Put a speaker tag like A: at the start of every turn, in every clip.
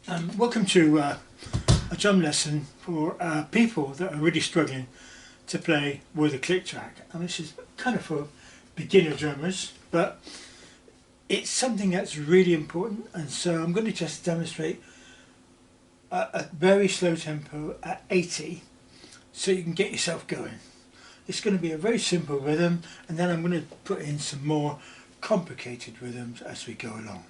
A: Welcome to a drum lesson for people that are really struggling to play with a click track. And this is kind of for beginner drummers, but it's something that's really important, and so I'm going to just demonstrate a very slow tempo at 80 so you can get yourself going. It's going to be a very simple rhythm, and then I'm going to put in some more complicated rhythms as we go along.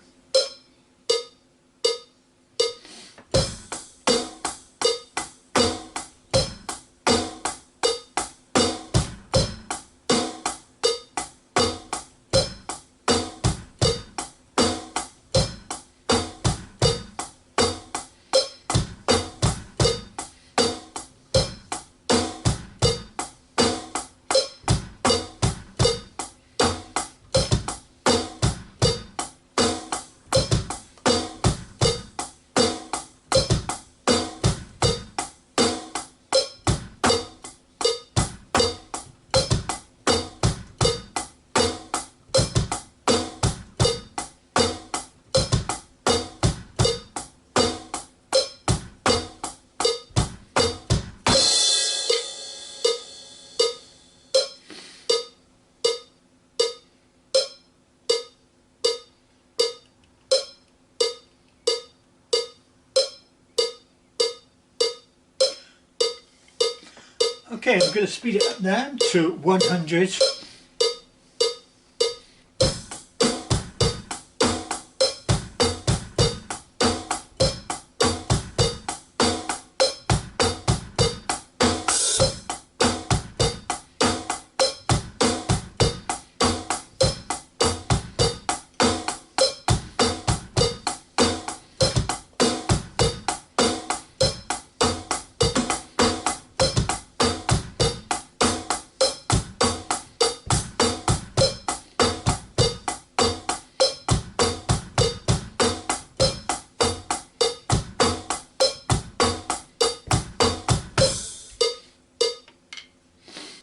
A: Okay, I'm going to speed it up now to 100.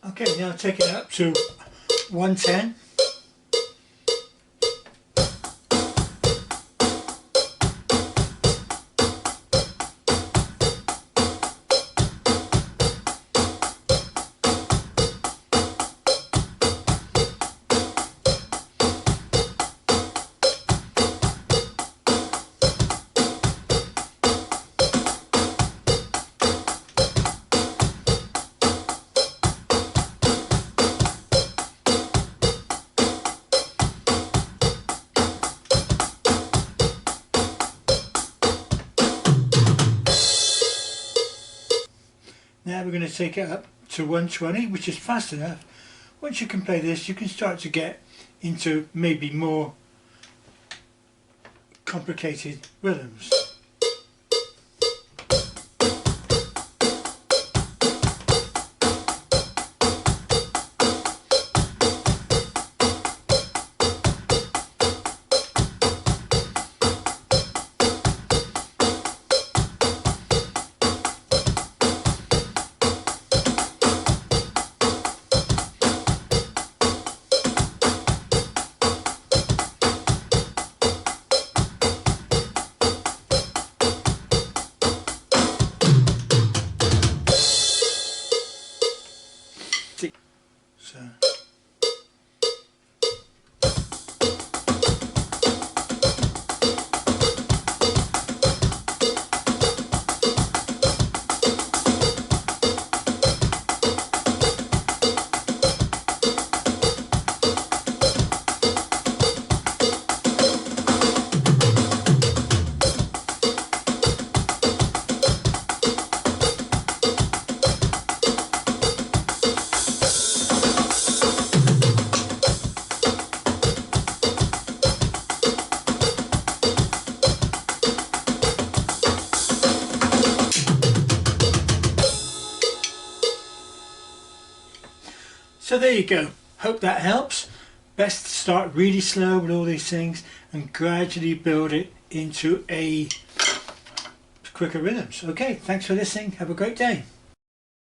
A: Okay, now take it up to 110. Now we're going to take it up to 120, which is fast enough. Once you can play this, you can start to get into maybe more complicated rhythms. So. So there you go. Hope that helps. Best to start really slow with all these things and gradually build it into a quicker rhythms. Okay, thanks for listening. Have a great day.